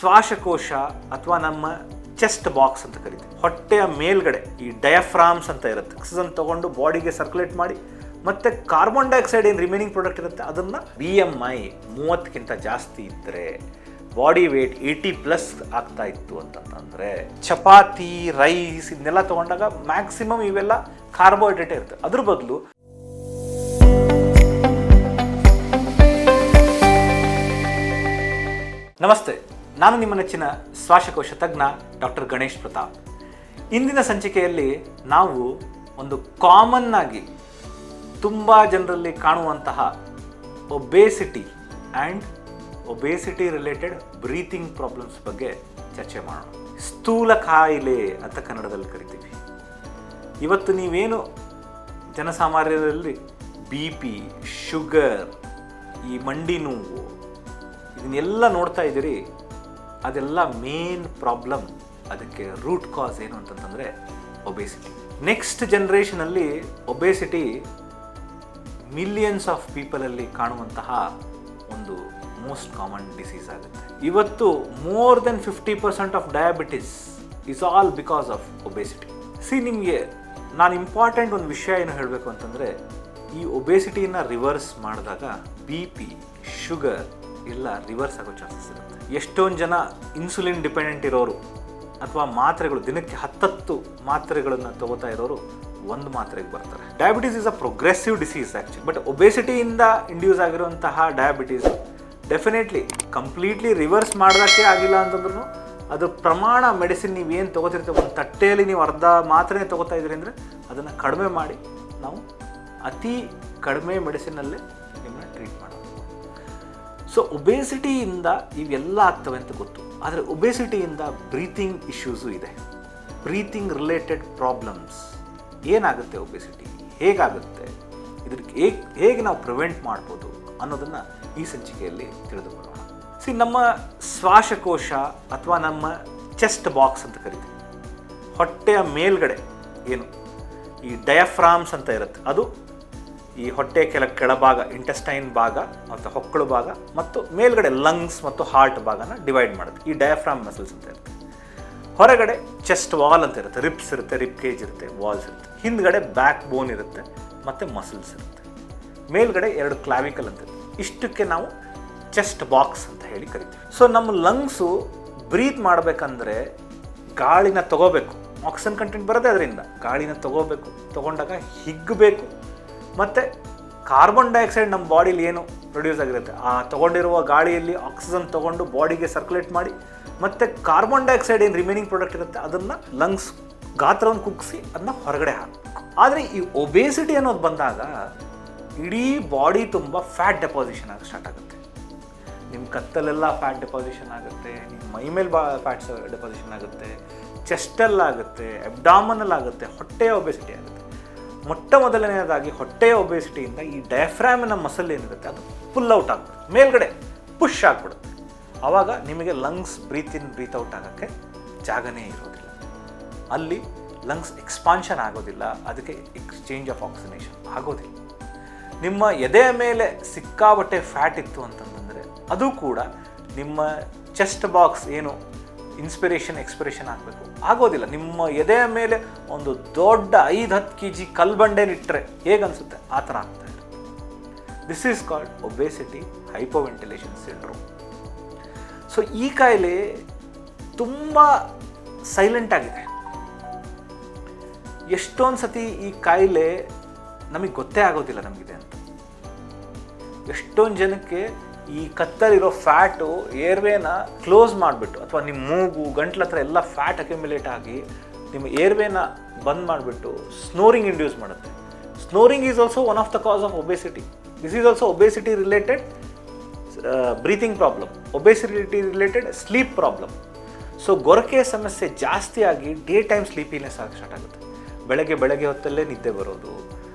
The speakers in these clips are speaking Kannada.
ಶ್ವಾಸಕೋಶ ಅಥವಾ ನಮ್ಮ ಚೆಸ್ಟ್ ಬಾಕ್ಸ್ ಅಂತ ಕರಿತೀವಿ. ಹೊಟ್ಟೆಯ ಮೇಲ್ಗಡೆ ಈ ಡಯಾಫ್ರಾಮ್ಸ್ ಅಂತ ಇರುತ್ತೆ. ಆಕ್ಸಿಜನ್ ತಗೊಂಡು ಬಾಡಿಗೆ ಸರ್ಕ್ಯುಲೇಟ್ ಮಾಡಿ ಮತ್ತೆ ಕಾರ್ಬನ್ ಡೈಆಕ್ಸೈಡ್ ಏನು ರಿಮೈನಿಂಗ್ ಪ್ರಾಡಕ್ಟ್ ಇರುತ್ತೆ ಅದನ್ನು BMI 30ಕ್ಕಿಂತ ಜಾಸ್ತಿ ಇದ್ದರೆ, ಬಾಡಿ ವೇಟ್ 80+ ಆಗ್ತಾ ಇತ್ತು ಅಂತಂದರೆ, ಚಪಾತಿ ರೈಸ್ ಇದನ್ನೆಲ್ಲ ತೊಗೊಂಡಾಗ ಮ್ಯಾಕ್ಸಿಮಮ್ ಇವೆಲ್ಲ ಕಾರ್ಬೋಹೈಡ್ರೇಟೇ ಇರುತ್ತೆ. ಅದ್ರ ಬದಲು ನಮಸ್ತೆ, ನಾನು ನಿಮ್ಮ ನೆಚ್ಚಿನ ಶ್ವಾಸಕೋಶ ತಜ್ಞ ಡಾಕ್ಟರ್ ಗಣೇಶ್ ಪ್ರತಾಪ್. ಇಂದಿನ ಸಂಚಿಕೆಯಲ್ಲಿ ನಾವು ಒಂದು ಕಾಮನ್ ಆಗಿ ತುಂಬ ಜನರಲ್ಲಿ ಕಾಣುವಂತಹ obesity and obesity related breathing problems ಬಗ್ಗೆ ಚರ್ಚೆ ಮಾಡೋಣ. ಸ್ಥೂಲ ಕಾಯಿಲೆ ಅಂತ ಕನ್ನಡದಲ್ಲಿ ಕರಿತೀವಿ. ಇವತ್ತು ನೀವೇನು ಜನಸಾಮಾನ್ಯರಲ್ಲಿ BP, ಶುಗರ್, ಈ ಮಂಡಿ ನೋವು ಇದನ್ನೆಲ್ಲ ನೋಡ್ತಾ ಇದ್ದೀರಿ, ಅದೆಲ್ಲ ಮೇನ್ ಪ್ರಾಬ್ಲಮ್. ಅದಕ್ಕೆ ರೂಟ್ ಕಾಸ್ ಏನು ಅಂತಂದರೆ ಒಬೇಸಿಟಿ. ನೆಕ್ಸ್ಟ್ ಜನ್ರೇಷನಲ್ಲಿ ಒಬೇಸಿಟಿ ಮಿಲಿಯನ್ಸ್ ಆಫ್ ಪೀಪಲಲ್ಲಿ ಕಾಣುವಂತಹ ಒಂದು ಮೋಸ್ಟ್ ಕಾಮನ್ ಡಿಸೀಸ್ ಆಗುತ್ತೆ. ಇವತ್ತು more than 50% of diabetes is all because of obesity. ನಿಮಗೆ ನಾನು ಇಂಪಾರ್ಟೆಂಟ್ ಒಂದು ವಿಷಯ ಏನು ಹೇಳಬೇಕು ಅಂತಂದರೆ, ಈ ಒಬೇಸಿಟಿನ ರಿವರ್ಸ್ ಮಾಡಿದಾಗ BP, ಶುಗರ್ ಎಲ್ಲ ರಿವರ್ಸ್ ಆಗೋ ಚಾನ್ಸಸ್ ಇರುತ್ತೆ. ಎಷ್ಟೊಂದು ಜನ ಇನ್ಸುಲಿನ್ ಡಿಪೆಂಡೆಂಟ್ ಇರೋರು ಅಥವಾ ಮಾತ್ರೆಗಳು ದಿನಕ್ಕೆ 10 ಮಾತ್ರೆಗಳನ್ನು ತಗೋತಾ ಇರೋರು ಒಂದು ಮಾತ್ರೆಗೆ ಬರ್ತಾರೆ. Diabetes is a progressive disease actually. But ಒಬೇಸಿಟಿಯಿಂದ ಇಂಡ್ಯೂಸ್ ಆಗಿರುವಂತಹ ಡಯಾಬಿಟೀಸ್ ಡೆಫಿನೆಟ್ಲಿ ಕಂಪ್ಲೀಟ್ಲಿ ರಿವರ್ಸ್ ಮಾಡೋದಕ್ಕೆ ಆಗಿಲ್ಲ ಅಂತಂದ್ರೂ ಅದ್ರ ಪ್ರಮಾಣ ಮೆಡಿಸಿನ್ ನೀವೇನು ತೊಗೋತಿರ್ತೀವಿ, ಒಂದು ತಟ್ಟೆಯಲ್ಲಿ ನೀವು ಅರ್ಧ ಮಾತ್ರೆ ತೊಗೋತಾ ಇದ್ದೀರಿ ಅಂದರೆ ಅದನ್ನು ಕಡಿಮೆ ಮಾಡಿ ನಾವು ಅತಿ ಕಡಿಮೆ ಮೆಡಿಸಿನಲ್ಲೇ ನಿಮ್ಮನ್ನ ಟ್ರೀಟ್ ಮಾಡೋದು. ಸೊ ಒಬೇಸಿಟಿಯಿಂದ ಇವೆಲ್ಲ ಆಗ್ತವೆ ಅಂತ ಗೊತ್ತು. ಆದರೆ ಒಬೇಸಿಟಿಯಿಂದ ಬ್ರೀತಿಂಗ್ ಇಶ್ಯೂಸು ಇದೆ. ಬ್ರೀತಿಂಗ್ ರಿಲೇಟೆಡ್ ಪ್ರಾಬ್ಲಮ್ಸ್ ಏನಾಗುತ್ತೆ, ಒಬೇಸಿಟಿ ಹೇಗಾಗುತ್ತೆ, ಇದಕ್ಕೆ ಹೇಗೆ ನಾವು ಪ್ರಿವೆಂಟ್ ಮಾಡ್ಬೋದು ಅನ್ನೋದನ್ನು ಈ ಸಂಚಿಕೆಯಲ್ಲಿ ತಿಳಿದುಕೊಳ್ಳೋಣ. ನಮ್ಮ ಶ್ವಾಸಕೋಶ ಅಥವಾ ನಮ್ಮ ಚೆಸ್ಟ್ ಬಾಕ್ಸ್ ಅಂತ ಕರಿತೀವಿ. ಹೊಟ್ಟೆಯ ಮೇಲ್ಗಡೆ ಏನು ಈ ಡಯಾಫ್ರಾಮ್ಸ್ ಅಂತ ಇರುತ್ತೆ, ಅದು ಈ ಹೊಟ್ಟೆ ಕೆಳಭಾಗ ಇಂಟೆಸ್ಟೈನ್ ಭಾಗ ಮತ್ತು ಹೊಕ್ಕಳು ಭಾಗ ಮತ್ತು ಮೇಲ್ಗಡೆ ಲಂಗ್ಸ್ ಮತ್ತು ಹಾರ್ಟ್ ಭಾಗನ ಡಿವೈಡ್ ಮಾಡುತ್ತೆ. ಈ ಡಯಾಫ್ರಾಮ್ ಮಸಲ್ಸ್ ಅಂತ ಇರುತ್ತೆ. ಹೊರಗಡೆ ಚೆಸ್ಟ್ ವಾಲ್ ಅಂತ ಇರುತ್ತೆ, ರಿಪ್ಸ್ ಇರುತ್ತೆ, ರಿಪ್ ಕೇಜ್ ಇರುತ್ತೆ, ವಾಲ್ಸ್ ಇರುತ್ತೆ. ಹಿಂದ್ಗಡೆ ಬ್ಯಾಕ್ ಬೋನ್ ಇರುತ್ತೆ ಮತ್ತು ಮಸಲ್ಸ್ ಇರುತ್ತೆ. ಮೇಲ್ಗಡೆ 2 ಕ್ಲಾವಿಕಲ್ ಅಂತ ಇರುತ್ತೆ. ಇಷ್ಟಕ್ಕೆ ನಾವು ಚೆಸ್ಟ್ ಬಾಕ್ಸ್ ಅಂತ ಹೇಳಿ ಕರಿತೀವಿ. ಸೊ ನಮ್ಮ ಲಂಗ್ಸು ಬ್ರೀತ್ ಮಾಡಬೇಕಂದ್ರೆ ಗಾಳಿನ ತಗೋಬೇಕು. ಆಕ್ಸಿಜನ್ ಕಂಟೆಂಟ್ ಬರೋದೇ ಅದರಿಂದ. ಗಾಳಿನ ತಗೊಂಡಾಗ ಹಿಗ್ಗಬೇಕು ಮತ್ತು ಕಾರ್ಬನ್ ಡೈಆಕ್ಸೈಡ್ ನಮ್ಮ ಬಾಡಿಲಿ ಏನು ಪ್ರೊಡ್ಯೂಸ್ ಆಗಿರುತ್ತೆ ಆ ತಗೊಂಡಿರುವ ಗಾಳಿಯಲ್ಲಿ ಆಕ್ಸಿಜನ್ ತಗೊಂಡು ಬಾಡಿಗೆ ಸರ್ಕ್ಯುಲೇಟ್ ಮಾಡಿ ಮತ್ತು ಕಾರ್ಬನ್ ಡೈಆಕ್ಸೈಡ್ ಏನು ರಿಮೈನಿಂಗ್ ಪ್ರಾಡಕ್ಟ್ ಇರುತ್ತೆ ಅದನ್ನು ಲಂಗ್ಸ್ ಗಾತ್ರವನ್ನು ಕುಗ್ಗಿಸಿ ಅದನ್ನ ಹೊರಗಡೆ ಹಾಕಬೇಕು. ಆದರೆ ಈ ಒಬೇಸಿಟಿ ಅನ್ನೋದು ಬಂದಾಗ ಇಡೀ ಬಾಡಿ ತುಂಬ ಫ್ಯಾಟ್ ಡೆಪಾಸಿಷನ್ ಆಗಿ ಸ್ಟಾರ್ಟ್ ಆಗುತ್ತೆ. ನಿಮ್ಮ ಕತ್ತಲೆಲ್ಲ ಫ್ಯಾಟ್ ಡೆಪಾಸಿಷನ್ ಆಗುತ್ತೆ, ನಿಮ್ಮ ಮೈ ಮೇಲೆ ಫ್ಯಾಟ್ಸ್ ಡೆಪಾಸಿಷನ್ ಆಗುತ್ತೆ, ಚೆಸ್ಟಲ್ಲಾಗುತ್ತೆ, ಅಬ್ಡಾಮನಲ್ಲಿ ಆಗುತ್ತೆ, ಹೊಟ್ಟೆಯ ಒಬೇಸಿಟಿ ಆಗುತ್ತೆ. ಮೊಟ್ಟ ಮೊದಲನೇದಾಗಿ ಹೊಟ್ಟೆಯ ಒಬೇಸಿಟಿಯಿಂದ ಈ ಡಯಾಫ್ರಾಮಿನ ಮಸಲ್ ಏನಿರುತ್ತೆ ಅದು ಪುಲ್ ಔಟ್ ಆಗ್ಬಿಡುತ್ತೆ, ಮೇಲ್ಗಡೆ ಪುಷ್ ಆಗಿಬಿಡುತ್ತೆ. ಆವಾಗ ನಿಮಗೆ ಲಂಗ್ಸ್ ಬ್ರೀತ್ ಇನ್ ಬ್ರೀತ್ ಔಟ್ ಆಗೋಕ್ಕೆ ಜಾಗನೇ ಇರೋದಿಲ್ಲ. ಅಲ್ಲಿ ಲಂಗ್ಸ್ ಎಕ್ಸ್ಪಾನ್ಷನ್ ಆಗೋದಿಲ್ಲ, ಅದಕ್ಕೆ ಎಕ್ಸ್ಚೇಂಜ್ ಆಫ್ ಆಕ್ಸಿಜನೇಷನ್ ಆಗೋದಿಲ್ಲ. ನಿಮ್ಮ ಎದೆಯ ಮೇಲೆ ಸಿಕ್ಕಾಬಟ್ಟೆ ಫ್ಯಾಟ್ ಇತ್ತು ಅಂತಂದರೆ ಅದು ಕೂಡ ನಿಮ್ಮ ಚೆಸ್ಟ್ ಬಾಕ್ಸ್ ಏನು ಇನ್ಸ್ಪಿರೇಷನ್ ಎಕ್ಸ್ಪಿರೇಷನ್ ಆಗಬೇಕು ಆಗೋದಿಲ್ಲ. ನಿಮ್ಮ ಎದೆಯ ಮೇಲೆ ಒಂದು ದೊಡ್ಡ 5-10 kg ಕಲ್ಬಂಡೆನಿಟ್ಟರೆ ಹೇಗನ್ಸುತ್ತೆ ಆ ಥರ ಆಗ್ತಾ ಇದೆ. This is called obesity hypoventilation syndrome. So ಈ ಕಾಯಿಲೆ ತುಂಬ ಸೈಲೆಂಟ್ ಆಗಿದೆ. ಎಷ್ಟೊಂದು ಸತಿ ಈ ಕಾಯಿಲೆ ನಮಗೆ ಗೊತ್ತೇ ಆಗೋದಿಲ್ಲ ನಮಗಿದೆ ಅಂತ. ಎಷ್ಟೊಂದು ಜನಕ್ಕೆ ಈ ಕತ್ತಲಿರೋ ಫ್ಯಾಟು ಏರ್ವೇನ ಕ್ಲೋಸ್ ಮಾಡಿಬಿಟ್ಟು ಅಥವಾ ನಿಮ್ಮ ಮೂಗು ಗಂಟ್ಲ ಹತ್ರ ಎಲ್ಲ ಫ್ಯಾಟ್ ಅಕ್ಯುಮುಲೇಟ್ ಆಗಿ ನಿಮ್ಮ ಏರ್ವೇನ ಬಂದ್ ಮಾಡಿಬಿಟ್ಟು ಸ್ನೋರಿಂಗ್ ಇಂಡ್ಯೂಸ್ ಮಾಡುತ್ತೆ. Snoring is also one of the causes of obesity. This is also obesity related breathing problem, obesity related sleep problem. So ಗೊರಕೆ ಸಮಸ್ಯೆ ಜಾಸ್ತಿ ಆಗಿ ಡೇ ಟೈಮ್ ಸ್ಲೀಪಿನೆಸ್ ಆಗಿ ಸ್ಟಾರ್ಟ್ ಆಗುತ್ತೆ. ಬೆಳಗ್ಗೆ ಹೊತ್ತಲ್ಲೇ ನಿದ್ದೆ ಬರೋದು,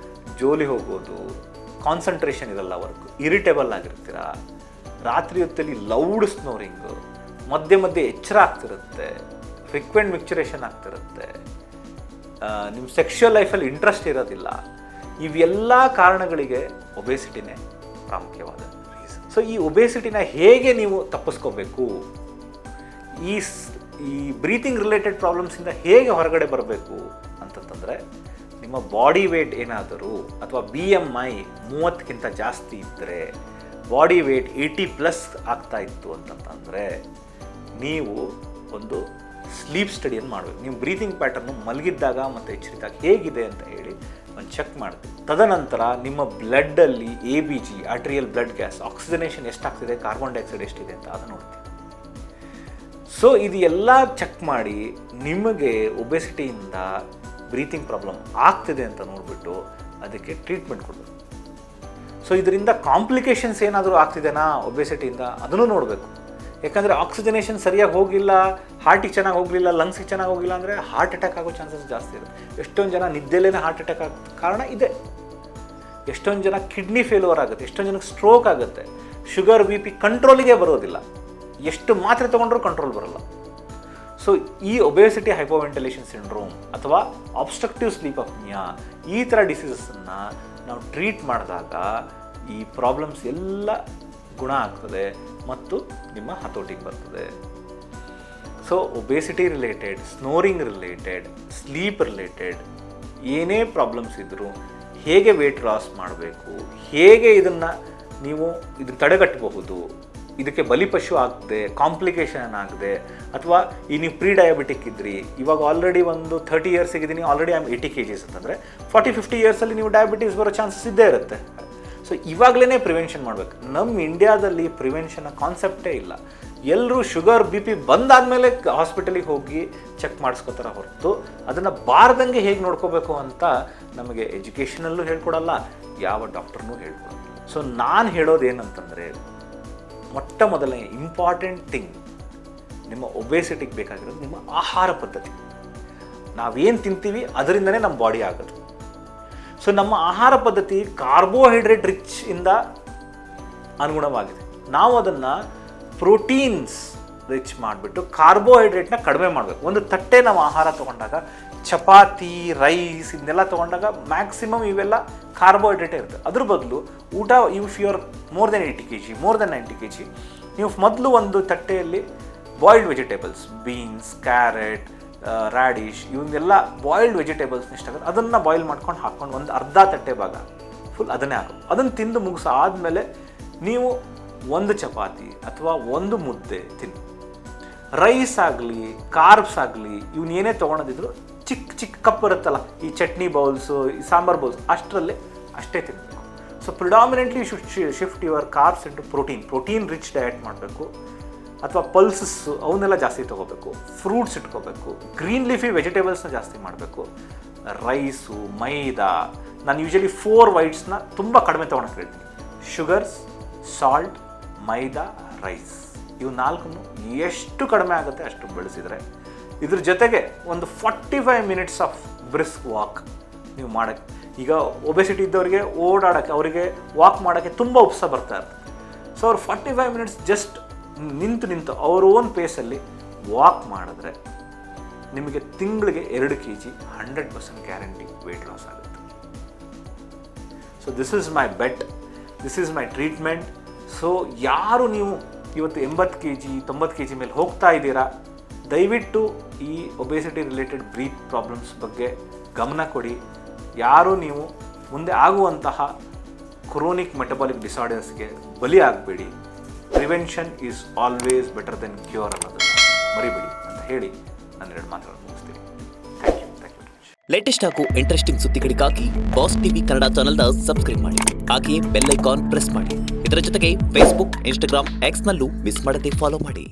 ಜೋಲಿ ಹೋಗೋದು, ಕಾನ್ಸಂಟ್ರೇಷನ್ ಇರಲ್ಲ, ವರ್ಕ್ ಇರಿಟೇಬಲ್ ಆಗಿರ್ತೀರ, ರಾತ್ರಿ ಹೊತ್ತಲ್ಲಿ ಲೌಡ್ ಸ್ನೋರಿಂಗು, ಮಧ್ಯೆ ಎಚ್ಚರ ಆಗ್ತಿರುತ್ತೆ, ಫ್ರೀಕ್ವೆಂಟ್ ಮಿಕ್ಚುರೇಷನ್ ಆಗ್ತಿರುತ್ತೆ, ನಿಮ್ಮ ಸೆಕ್ಷುವಲ್ ಲೈಫಲ್ಲಿ ಇಂಟ್ರೆಸ್ಟ್ ಇರೋದಿಲ್ಲ. ಇವೆಲ್ಲ ಕಾರಣಗಳಿಗೆ ಒಬೇಸಿಟಿನೇ ಪ್ರಾಮುಖ್ಯವಾದ ರೀಸನ್. ಸೊ ಈ ಒಬೇಸಿಟಿನ ಹೇಗೆ ನೀವು ತಪ್ಪಿಸ್ಕೋಬೇಕು, ಈ ಬ್ರೀತಿಂಗ್ ರಿಲೇಟೆಡ್ ಪ್ರಾಬ್ಲಮ್ಸಿಂದ ಹೇಗೆ ಹೊರಗಡೆ ಬರಬೇಕು ಅಂತಂತಂದರೆ, ನಿಮ್ಮ ಬಾಡಿ ವೇಟ್ ಏನಾದರೂ ಅಥವಾ BMI 30ಕ್ಕಿಂತ ಜಾಸ್ತಿ ಇದ್ದರೆ, ಬಾಡಿ ವೇಟ್ 80+ ಆಗ್ತಾ ಇತ್ತು ಅಂತಂತಂದರೆ ನೀವು ಒಂದು ಸ್ಲೀಪ್ ಸ್ಟಡಿಯನ್ನು ಮಾಡಬೇಕು. ನೀವು ಬ್ರೀತಿಂಗ್ ಪ್ಯಾಟರ್ನು ಮಲಗಿದ್ದಾಗ ಮತ್ತು ಎಚ್ಚರಿದಾಗ ಹೇಗಿದೆ ಅಂತ ಹೇಳಿ ಒಂದು ಚೆಕ್ ಮಾಡ್ತೀವಿ. ತದನಂತರ ನಿಮ್ಮ ಬ್ಲಡ್ಡಲ್ಲಿ ABG, arterial blood gas, oxygenation ಎಷ್ಟಾಗ್ತಿದೆ, ಕಾರ್ಬನ್ ಡೈಆಕ್ಸೈಡ್ ಎಷ್ಟಿದೆ ಅಂತ ಅದನ್ನು ನೋಡ್ತೀವಿ. ಸೊ ಇದು ಎಲ್ಲ ಚೆಕ್ ಮಾಡಿ ನಿಮಗೆ ಒಬೆಸಿಟಿಯಿಂದ ಬ್ರೀತಿಂಗ್ ಪ್ರಾಬ್ಲಮ್ ಆಗ್ತಿದೆ ಅಂತ ನೋಡಿಬಿಟ್ಟು ಅದಕ್ಕೆ ಟ್ರೀಟ್ಮೆಂಟ್ ಕೊಡಬೇಕು. ಸೊ ಇದರಿಂದ ಕಾಂಪ್ಲಿಕೇಶನ್ಸ್ ಏನಾದರೂ ಆಗ್ತಿದೆನಾ ಒಬೆಸಿಟಿಯಿಂದ ಅದನ್ನು ನೋಡಬೇಕು. ಯಾಕಂದರೆ ಆಕ್ಸಿಜನೇಷನ್ ಸರಿಯಾಗಿ ಹೋಗಿಲ್ಲ, ಹಾರ್ಟಿಗೆ ಚೆನ್ನಾಗಿ ಹೋಗಲಿಲ್ಲ, ಲಂಗ್ಸಿಗೆ ಚೆನ್ನಾಗಿ ಹೋಗಿಲ್ಲ ಅಂದರೆ ಹಾರ್ಟ್ ಅಟ್ಯಾಕ್ ಆಗೋ ಚಾನ್ಸಸ್ ಜಾಸ್ತಿ ಇರುತ್ತೆ. ಎಷ್ಟೊಂದು ಜನ ನಿದ್ದೆಲೇ ಹಾರ್ಟ್ ಅಟ್ಯಾಕ್ ಆಗೋ ಕಾರಣ ಇದೆ. ಎಷ್ಟೊಂದು ಜನ ಕಿಡ್ನಿ ಫೇಲ್ಯೂರ್ ಆಗುತ್ತೆ, ಎಷ್ಟೊಂದು ಜನಕ್ಕೆ ಸ್ಟ್ರೋಕ್ ಆಗುತ್ತೆ, ಶುಗರ್ BP ಕಂಟ್ರೋಲಿಗೆ ಬರೋದಿಲ್ಲ, ಎಷ್ಟು ಮಾತ್ರೆ ತೊಗೊಂಡ್ರೂ ಕಂಟ್ರೋಲ್ ಬರೋಲ್ಲ. ಸೊ ಈ ಒಬೆಸಿಟಿ ಹೈಪೋವೆಂಟಿಲೇಷನ್ ಸಿಂಡ್ರೋಮ್ ಅಥವಾ ಆಬ್ಸ್ಟ್ರಕ್ಟಿವ್ ಸ್ಲೀಪ್ ಅಪ್ನಿಯಾ ಈ ಥರ ಡಿಸೀಸಸ್ಸನ್ನು ನಾವು ಟ್ರೀಟ್ ಮಾಡಿದಾಗ ಈ ಪ್ರಾಬ್ಲಮ್ಸ್ ಎಲ್ಲ ಗುಣ ಆಗ್ತದೆ ಮತ್ತು ನಿಮ್ಮ ಹತೋಟಿಗೆ ಬರ್ತದೆ. So obesity related, snoring related, sleep related ಏನೇ ಪ್ರಾಬ್ಲಮ್ಸ್ ಇದ್ದರೂ ಹೇಗೆ ವೆಯ್ಟ್ ಲಾಸ್ ಮಾಡಬೇಕು, ಹೇಗೆ ಇದನ್ನು ತಡೆಗಟ್ಟಬಹುದು, ಇದಕ್ಕೆ ಬಲಿಪಶು ಆಗದೆ, ಕಾಂಪ್ಲಿಕೇಶನ್ ಆಗದೆ, ಅಥವಾ ಈ ನೀವು ಪ್ರೀ ಡಯಾಬಿಟಿಕ್ ಇದ್ರಿ, ಇವಾಗ ಆಲ್ರೆಡಿ ಒಂದು 30 years ಇದ್ದೀನಿ, ಆಲ್ರೆಡಿ ಐ ಆಮ್ 80 kgs ಅಂತಂದರೆ 40-50 yearsಲ್ಲಿ ನೀವು ಡಯಾಬಿಟೀಸ್ ಬರೋ ಚಾನ್ಸಸ್ ಇದ್ದೇ ಇರುತ್ತೆ. ಸೊ ಇವಾಗಲೇ ಪ್ರಿವೆನ್ಷನ್ ಮಾಡಬೇಕು. ನಮ್ಮ ಇಂಡಿಯಾದಲ್ಲಿ ಪ್ರಿವೆನ್ಷನ್ ಕಾನ್ಸೆಪ್ಟೇ ಇಲ್ಲ. ಎಲ್ಲರೂ ಶುಗರ್ BP ಬಂದಾದಮೇಲೆ ಹಾಸ್ಪಿಟಲಿಗೆ ಹೋಗಿ ಚೆಕ್ ಮಾಡಿಸ್ಕೋತಾರೆ ಹೊರತು ಅದನ್ನು ಬಾರ್ದಂಗೆ ಹೇಗೆ ನೋಡ್ಕೋಬೇಕು ಅಂತ ನಮಗೆ ಎಜುಕೇಷನಲ್ಲೂ ಹೇಳ್ಕೊಡಲ್ಲ, ಯಾವ ಡಾಕ್ಟರ್ನೂ ಹೇಳ್ಕೊಡಲ್ಲ. ಸೊ ನಾನು ಹೇಳೋದೇನಂತಂದರೆ, ಮೊಟ್ಟ ಮೊದಲನೇ ಇಂಪಾರ್ಟೆಂಟ್ ಥಿಂಗ್ ನಿಮ್ಮ ಒಬೆಸಿಟಿಗೆ ಬೇಕಾಗಿರೋದು ನಿಮ್ಮ ಆಹಾರ ಪದ್ಧತಿ. ನಾವೇನು ತಿಂತೀವಿ ಅದರಿಂದನೇ ನಮ್ಮ ಬಾಡಿ ಆಗೋದು. ಸೊ ನಮ್ಮ ಆಹಾರ ಪದ್ಧತಿ ಕಾರ್ಬೋಹೈಡ್ರೇಟ್ ರಿಚ್ ಇಂದ ಅನುಗುಣವಾಗಿದೆ. ನಾವು ಅದನ್ನು ಪ್ರೋಟೀನ್ಸ್ ರಿಚ್ ಮಾಡಿಬಿಟ್ಟು ಕಾರ್ಬೋಹೈಡ್ರೇಟ್ನ ಕಡಿಮೆ ಮಾಡಬೇಕು. ಒಂದು ತಟ್ಟೆ ನಾವು ಆಹಾರ ತೊಗೊಂಡಾಗ ಚಪಾತಿ, ರೈಸ್ ಇದನ್ನೆಲ್ಲ ತೊಗೊಂಡಾಗ ಮ್ಯಾಕ್ಸಿಮಮ್ ಇವೆಲ್ಲ ಕಾರ್ಬೋಹೈಡ್ರೇಟೇ ಇರುತ್ತೆ. ಅದ್ರ ಬದಲು ಊಟ, if you are more than 80 kg, more than 90 kg, ನೀವು ಮೊದಲು ಒಂದು ತಟ್ಟೆಯಲ್ಲಿ boiled vegetables, beans, carrot, radish ಇವನ್ನೆಲ್ಲ ಬಾಯ್ಲ್ಡ್ ವೆಜಿಟೇಬಲ್ಸ್ನ ಇಷ್ಟಾಗುತ್ತೆ, ಅದನ್ನು ಬಾಯ್ಲ್ ಮಾಡ್ಕೊಂಡು ಹಾಕ್ಕೊಂಡು ಒಂದು ಅರ್ಧ ತಟ್ಟೆ ಭಾಗ ಫುಲ್ ಅದನ್ನೇ ಹಾಕೋದು. ಅದನ್ನು ತಿಂದು ಮುಗಿಸಾದ್ಮೇಲೆ ನೀವು ಒಂದು ಚಪಾತಿ ಅಥವಾ ಒಂದು ಮುದ್ದೆ ತಿನ್ನಿ. ರೈಸ್ ಆಗಲಿ, ಕಾರ್ಬ್ಸ್ ಆಗಲಿ, ಇವನ್ನೇನೇ ತೊಗೊಳೋದಿದ್ರು ಚಿಕ್ಕ ಚಿಕ್ಕ ಕಪ್ ಇರುತ್ತಲ್ಲ, ಈ ಚಟ್ನಿ ಬೌಲ್ಸು, ಈ ಸಾಂಬಾರ್ ಬೌಲ್ಸ್, ಅಷ್ಟೇ ತಿನ್ನಬೇಕು. So predominantly shift your carbs into protein rich diet ಮಾಡಬೇಕು. ಅಥವಾ ಪಲ್ಸಸ್ಸು ಅವನ್ನೆಲ್ಲ ಜಾಸ್ತಿ ತೊಗೋಬೇಕು, ಫ್ರೂಟ್ಸ್ ಇಟ್ಕೋಬೇಕು, ಗ್ರೀನ್ ಲೀಫಿ ವೆಜಿಟೇಬಲ್ಸ್ನ ಜಾಸ್ತಿ ಮಾಡಬೇಕು. ರೈಸು, ಮೈದಾ, ನಾನು ಯೂಶಲಿ 4 ವೈಟ್ಸ್ನ ತುಂಬ ಕಡಿಮೆ ತೊಗೊಳಕ್ಕೆ ಹೇಳ್ತೀನಿ. ಶುಗರ್ಸ್, ಸಾಲ್ಟ್, ಮೈದಾ, ರೈಸ್, ಇವು 4 ಎಷ್ಟು ಕಡಿಮೆ ಆಗುತ್ತೆ ಅಷ್ಟು ಬೆಳೆಸಿದರೆ, ಇದ್ರ ಜೊತೆಗೆ ಒಂದು 45 minutes ಆಫ್ ಬ್ರಿಸ್ಕ್ ವಾಕ್ ನೀವು ಮಾಡೋಕ್ಕೆ. ಈಗ ಒಬೆಸಿಟಿ ಇದ್ದವರಿಗೆ ಓಡಾಡೋಕ್ಕೆ, ಅವರಿಗೆ ವಾಕ್ ಮಾಡೋಕ್ಕೆ ತುಂಬ ಉತ್ಸಾಹ ಬರ್ತಾ ಇರ್ತದೆ. ಸೊ ಅವ್ರು 45 minutes ಜಸ್ಟ್ ನಿಂತು ಅವ್ರ ಓನ್ ಪೇಸಲ್ಲಿ ವಾಕ್ ಮಾಡಿದ್ರೆ ನಿಮಗೆ ತಿಂಗಳಿಗೆ 2 kg 100% ಗ್ಯಾರಂಟಿ ವೆಯ್ಟ್ ಲಾಸ್ ಆಗುತ್ತೆ. So this is my bet, this is my treatment. So ಯಾರು ನೀವು ಇವತ್ತು 80 kg 90 kg ಮೇಲೆ ಹೋಗ್ತಾ ಇದ್ದೀರಾ, ದಯವಿಟ್ಟು ಈ ಒಬೆಸಿಟಿ ರಿಲೇಟೆಡ್ ಬ್ರೀತ್ ಪ್ರಾಬ್ಲಮ್ಸ್ ಬಗ್ಗೆ ಗಮನ ಕೊಡಿ. ಯಾರು ನೀವು ಮುಂದೆ ಆಗುವಂತಹ ಕ್ರೋನಿಕ್ ಮೆಟಬಾಲಿಕ್ ಡಿಸಾರ್ಡರ್ಸ್ಗೆ ಬಲಿ ಆಗಬೇಡಿ. Prevention is always better than cure ಅನ್ನೋದನ್ನು ಮರಿಬೇಡಿ ಅಂತ ಹೇಳಿ ನಾನು 2 ಮಾತುಗಳನ್ನು ಮುಗಿಸ್ತೀನಿ. Thank you very much. Latest ಹಾಗೂ ಇಂಟ್ರೆಸ್ಟಿಂಗ್ ಸುದ್ದಿಗಳಿಗಾಗಿ ಬಾಸ್ ಟಿವಿ ಕನ್ನಡ ಚಾನೆಲ್ನ ಸಬ್ಸ್ಕ್ರೈಬ್ ಮಾಡಿ, ಹಾಗೆಯೇ ಬೆಲ್ ಐಕಾನ್ ಪ್ರೆಸ್ ಮಾಡಿ. ಇದರ ಜೊತೆಗೆ ಫೇಸ್ಬುಕ್, ಇನ್ಸ್ಟಾಗ್ರಾಮ್, ಎಕ್ಸ್ನಲ್ಲೂ ಮಿಸ್ ಮಾಡದೆ ಫಾಲೋ ಮಾಡಿ.